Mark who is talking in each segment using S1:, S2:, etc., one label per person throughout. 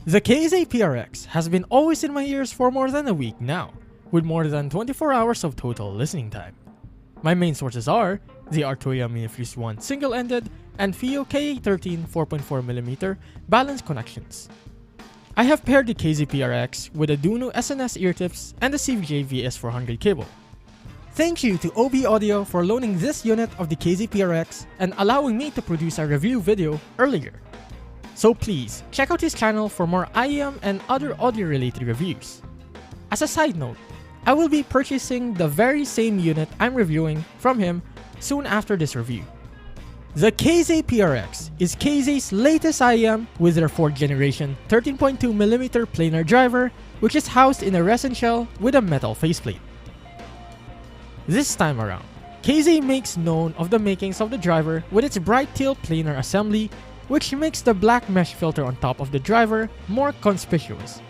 S1: The KZ PRX has been always in my ears for more than a week now, with more than 24 hours of total listening time. My main sources are the Arturia Minifuse 1 single-ended and FIO KA13 4.4mm balanced connections. I have paired the KZ PRX with the Duno SNS ear tips and the CVJ VS400 cable. Thank you to OB Odio for loaning this unit of the KZ PRX and allowing me to produce a review video earlier. So please, check out his channel for more IEM and other audio related reviews. As a side note, I will be purchasing the very same unit I'm reviewing from him soon after this review. The KZ PRX is KZ's latest IEM with their 4th generation 13.2mm planar driver, which is housed in a resin shell with a metal faceplate. This time around, KZ makes known of the makings of the driver with its bright teal planar assembly, which makes the black mesh filter on top of the driver more conspicuous.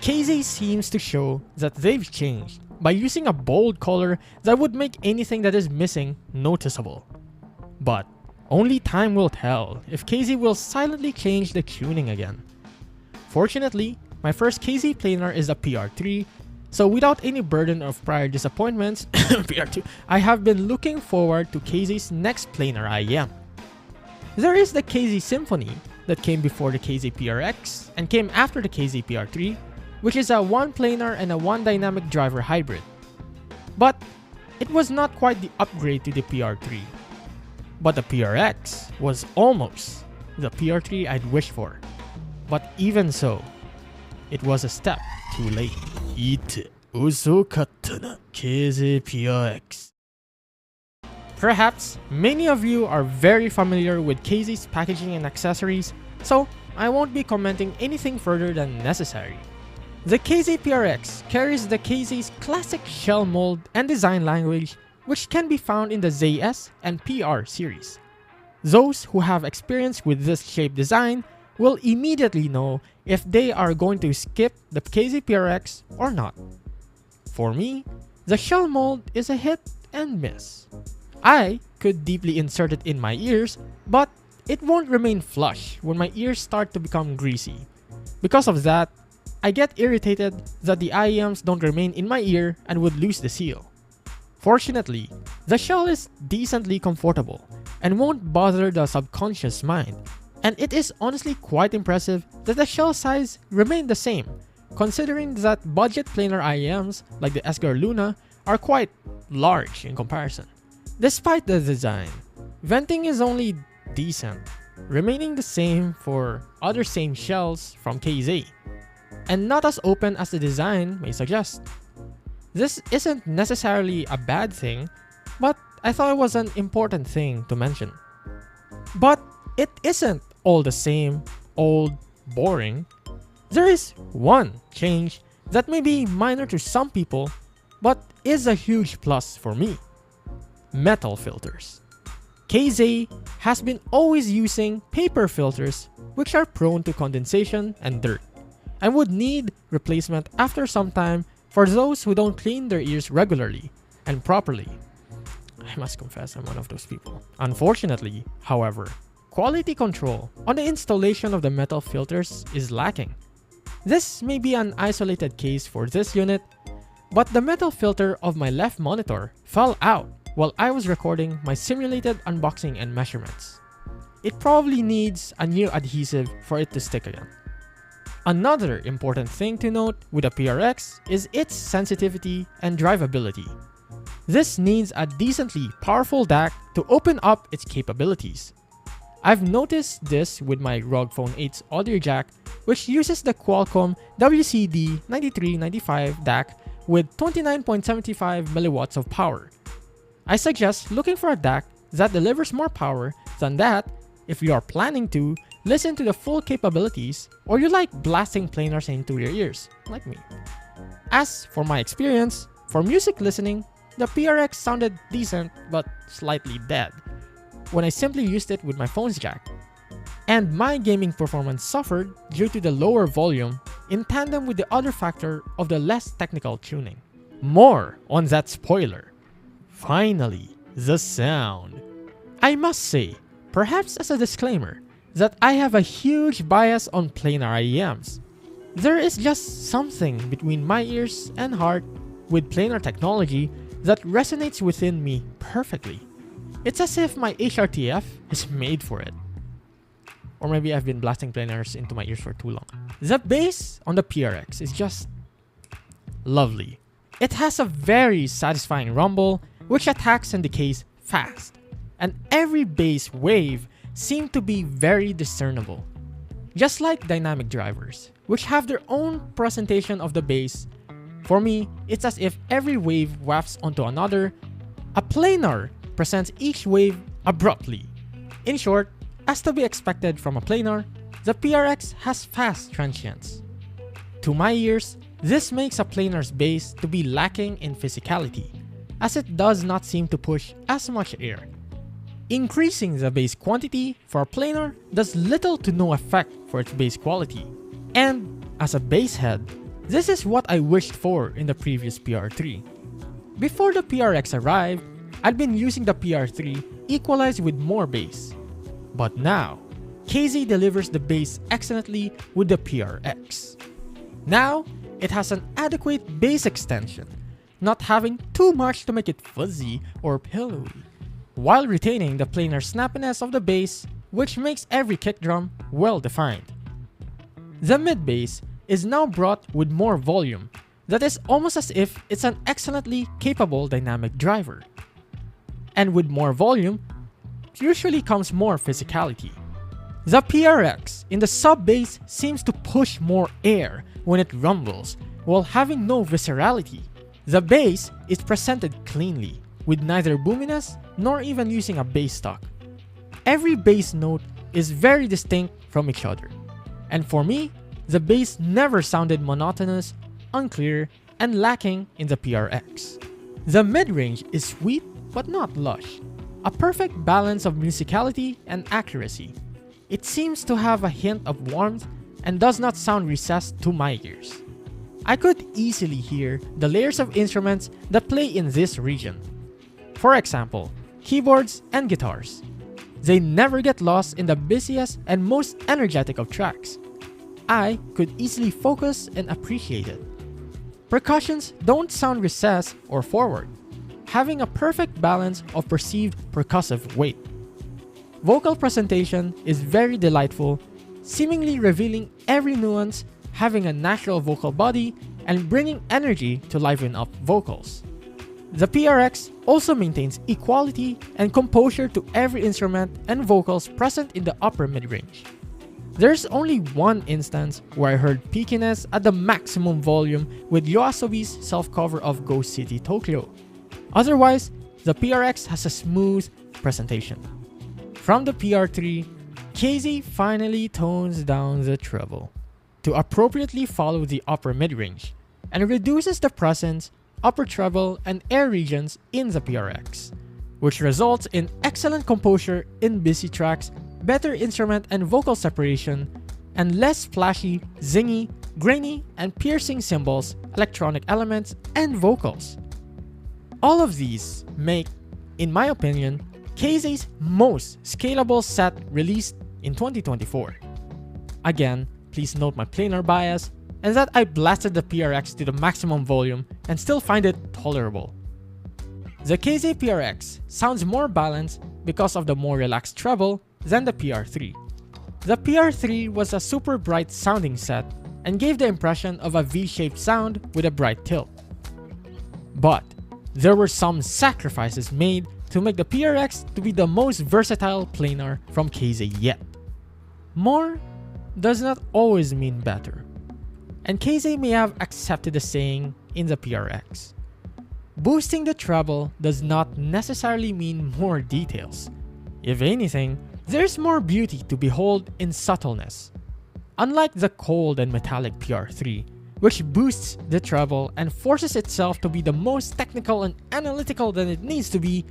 S1: KZ seems to show that they've changed by using a bold color that would make anything that is missing noticeable. But only time will tell if KZ will silently change the tuning again. Fortunately, my first KZ planar is a PR3, so without any burden of prior disappointments, PR2, I have been looking forward to KZ's next planar IEM. There is the KZ Symphony that came before the KZ PRX and came after the KZ PR3, which is a 1 planar and a 1 dynamic driver hybrid. But it was not quite the upgrade to the PR3. But the PRX was almost the PR3 I'd wished for. But even so, it was a step too late. Ite osokatta na KZ PRX. Perhaps many of you are very familiar with KZ's packaging and accessories, so I won't be commenting anything further than necessary. The KZ PRX carries the KZ's classic shell mold and design language, which can be found in the ZS and PR series. Those who have experience with this shape design will immediately know if they are going to skip the KZ PRX or not. For me, the shell mold is a hit and miss. I could deeply insert it in my ears, but it won't remain flush when my ears start to become greasy. Because of that, I get irritated that the IEMs don't remain in my ear and would lose the seal. Fortunately, the shell is decently comfortable and won't bother the subconscious mind, and it is honestly quite impressive that the shell size remained the same, considering that budget planar IEMs like the SGOR Luna are quite large in comparison. Despite the design, venting is only decent, remaining the same for other same shells from KZ, and not as open as the design may suggest. This isn't necessarily a bad thing, but I thought it was an important thing to mention. But it isn't all the same, old, boring. There is one change that may be minor to some people, but is a huge plus for me. Metal filters. KZ has been always using paper filters, which are prone to condensation and dirt, and would need replacement after some time for those who don't clean their ears regularly and properly. I must confess I'm one of those people. Unfortunately, however, quality control on the installation of the metal filters is lacking. This may be an isolated case for this unit, but the metal filter of my left monitor fell out while I was recording my simulated unboxing and measurements. It probably needs a new adhesive for it to stick again. Another important thing to note with the PRX is its sensitivity and drivability. This needs a decently powerful DAC to open up its capabilities. I've noticed this with my ROG Phone 8's audio jack, which uses the Qualcomm WCD9395 DAC with 29.75 mW of power. I suggest looking for a DAC that delivers more power than that if you are planning to listen to the full capabilities or you like blasting planars into your ears, like me. As for my experience, for music listening, the PRX sounded decent but slightly dead when I simply used it with my phone's jack. And my gaming performance suffered due to the lower volume in tandem with the other factor of the less technical tuning. More on that spoiler. Finally, the sound. I must say, perhaps as a disclaimer, that I have a huge bias on planar IEMs. There is just something between my ears and heart with planar technology that resonates within me perfectly. It's as if my HRTF is made for it. Or maybe I've been blasting planars into my ears for too long. The bass on the PRX is just lovely. It has a very satisfying rumble which attacks and decays fast, and every bass wave seems to be very discernible. Just like dynamic drivers, which have their own presentation of the bass, for me, it's as if every wave wafts onto another. A planar presents each wave abruptly. In short, as to be expected from a planar, the PRX has fast transients. To my ears, this makes a planar's bass to be lacking in physicality, as it does not seem to push as much air. Increasing the bass quantity for a planar does little to no effect for its bass quality. And as a bass head, this is what I wished for in the previous PR3. Before the PRX arrived, I'd been using the PR3 equalized with more bass. But now, KZ delivers the bass excellently with the PRX. Now, it has an adequate bass extension, not having too much to make it fuzzy or pillowy, while retaining the planar snappiness of the bass, which makes every kick drum well defined. The mid bass is now brought with more volume, that is almost as if it's an excellently capable dynamic driver. And with more volume, usually comes more physicality. The PRX in the sub bass seems to push more air when it rumbles, while having no viscerality. The bass is presented cleanly, with neither boominess nor even using a bass stock. Every bass note is very distinct from each other, and for me, the bass never sounded monotonous, unclear, and lacking in the PRX. The mid-range is sweet but not lush, a perfect balance of musicality and accuracy. It seems to have a hint of warmth and does not sound recessed to my ears. I could easily hear the layers of instruments that play in this region. For example, keyboards and guitars. They never get lost in the busiest and most energetic of tracks. I could easily focus and appreciate it. Percussions don't sound recessed or forward, having a perfect balance of perceived percussive weight. Vocal presentation is very delightful, seemingly revealing every nuance, having a natural vocal body, and bringing energy to liven up vocals. The PRX also maintains equality and composure to every instrument and vocals present in the upper mid-range. There's only one instance where I heard peakiness at the maximum volume with YOASOBI's self-cover of Ghost City Tokyo. Otherwise, the PRX has a smooth presentation. From the PR3, KZ finally tones down the treble to appropriately follow the upper mid-range and reduces the presence, upper treble, and air regions in the PRX, which results in excellent composure in busy tracks, better instrument and vocal separation, and less flashy, zingy, grainy, and piercing cymbals, electronic elements, and vocals. All of these make, in my opinion, KZ's most scalable set released in 2024. Again, please note my planar bias and that I blasted the PRX to the maximum volume and still find it tolerable. The KZ PRX sounds more balanced because of the more relaxed treble than the PR3. The PR3 was a super bright sounding set and gave the impression of a V-shaped sound with a bright tilt. But there were some sacrifices made to make the PRX to be the most versatile planar from KZ yet. More does not always mean better, and KZ may have accepted the saying in the PRX. Boosting the treble does not necessarily mean more details. If anything, there's more beauty to behold in subtleness. Unlike the cold and metallic PR3, which boosts the treble and forces itself to be the most technical and analytical that it needs to be,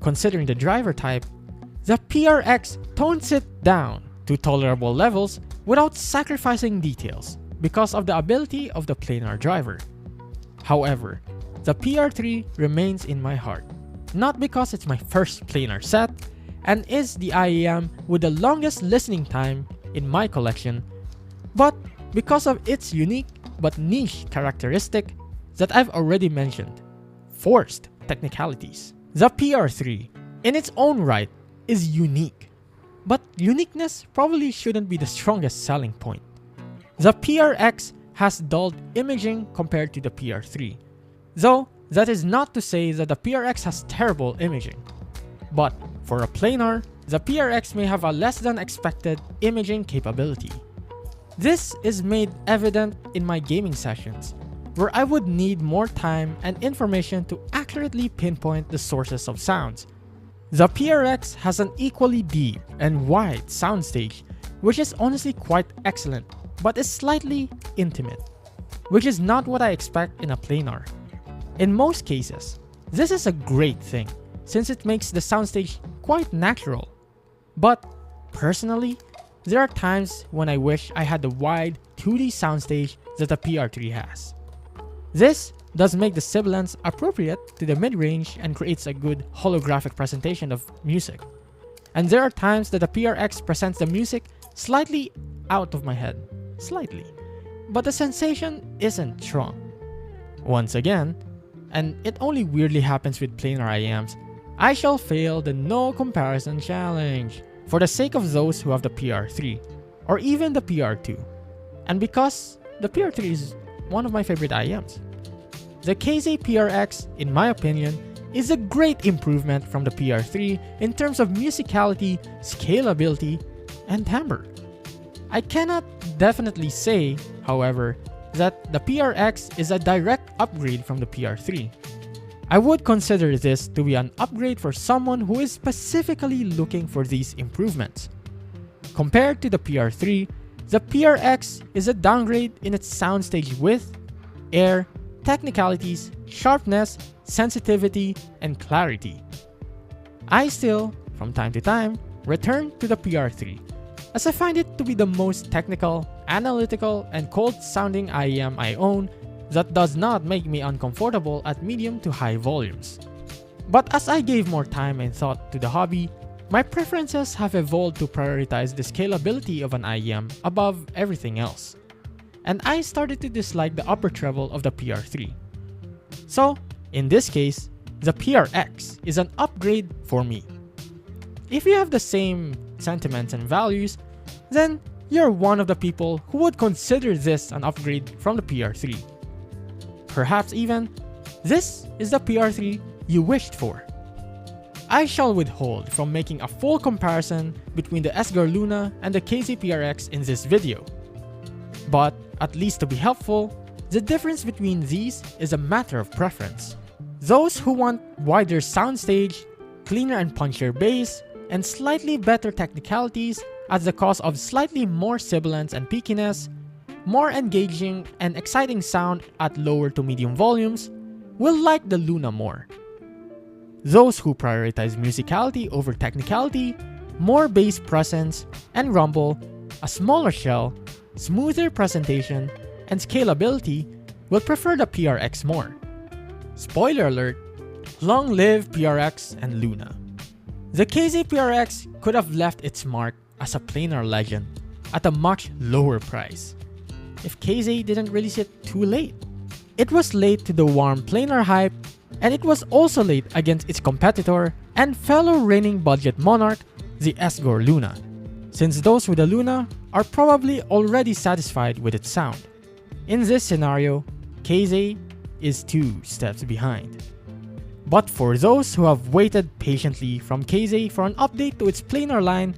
S1: considering the driver type, the PRX tones it down to tolerable levels without sacrificing details because of the ability of the planar driver. However, the PR3 remains in my heart, not because it's my first planar set, and is the IEM with the longest listening time in my collection, but because of its unique but niche characteristic that I've already mentioned, forced technicalities. The PR3, in its own right, is unique, but uniqueness probably shouldn't be the strongest selling point. The PRX has dulled imaging compared to the PR3, though that is not to say that the PRX has terrible imaging. But for a planar, the PRX may have a less than expected imaging capability. This is made evident in my gaming sessions, where I would need more time and information to accurately pinpoint the sources of sounds. The PRX has an equally deep and wide soundstage, which is honestly quite excellent, but is slightly intimate, which is not what I expect in a planar. In most cases, this is a great thing, since it makes the soundstage quite natural. But personally, there are times when I wish I had the wide 2D soundstage that the PR3 has. This does make the sibilance appropriate to the mid-range and creates a good holographic presentation of music. And there are times that the PRX presents the music slightly out of my head, slightly, but the sensation isn't strong. Once again, and it only weirdly happens with planar IEMs, I shall fail the no comparison challenge for the sake of those who have the PR3 or even the PR2, and because the PR3 is one of my favorite IEMs. The KZ PRX, in my opinion, is a great improvement from the PR3 in terms of musicality, scalability, and timbre. I cannot definitely say, however, that the PRX is a direct upgrade from the PR3. I would consider this to be an upgrade for someone who is specifically looking for these improvements. Compared to the PR3, the PRX is a downgrade in its soundstage width, air, technicalities, sharpness, sensitivity, and clarity. I still, from time to time, return to the PR3, as I find it to be the most technical, analytical, and cold-sounding IEM I own that does not make me uncomfortable at medium to high volumes. But as I gave more time and thought to the hobby, my preferences have evolved to prioritize the scalability of an IEM above everything else, and I started to dislike the upper treble of the PR3. So, in this case, the PRX is an upgrade for me. If you have the same sentiments and values, then you're one of the people who would consider this an upgrade from the PR3. Perhaps even, this is the PR3 you wished for. I shall withhold from making a full comparison between the SGOR Luna and the KZ PRX in this video. But, at least to be helpful, the difference between these is a matter of preference. Those who want wider soundstage, cleaner and punchier bass, and slightly better technicalities at the cost of slightly more sibilance and peakiness, more engaging and exciting sound at lower to medium volumes, will like the Luna more. Those who prioritize musicality over technicality, more bass presence and rumble, a smaller shell, smoother presentation, and scalability will prefer the PRX more. Spoiler alert, long live PRX and Luna. The KZ PRX could have left its mark as a planar legend at a much lower price if KZ didn't release it too late. It was late to the warm planar hype, and it was also late against its competitor and fellow reigning budget monarch, the SGOR Luna, since those with the Luna are probably already satisfied with its sound. In this scenario, KZ is 2 steps behind. But for those who have waited patiently from KZ for an update to its planar line,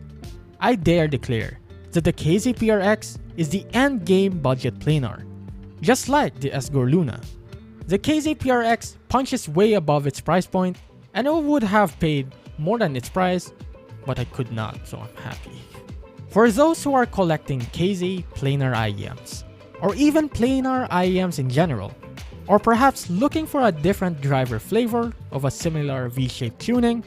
S1: I dare declare that the KZ PRX is the end-game budget planar, just like the SGOR Luna. The KZ PRX punches way above its price point, and I would have paid more than its price, but I could not, so I'm happy. For those who are collecting KZ planar IEMs, or even planar IEMs in general, or perhaps looking for a different driver flavor of a similar V-shaped tuning,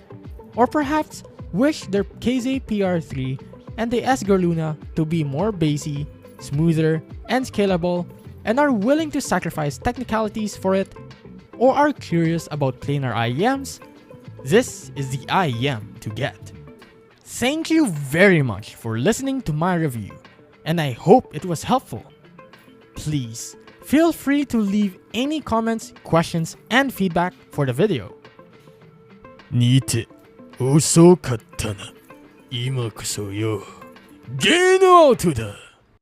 S1: or perhaps wish their KZ PR3 and the SGOR Luna to be more bassy, smoother, and scalable, and are willing to sacrifice technicalities for it, or are curious about planar IEMs, this is the IEM to get. Thank you very much for listening to my review, and I hope it was helpful. Please feel free to leave any comments, questions, and feedback for the video.
S2: にて遅かったな。今こそよ。ゲームアウトだ。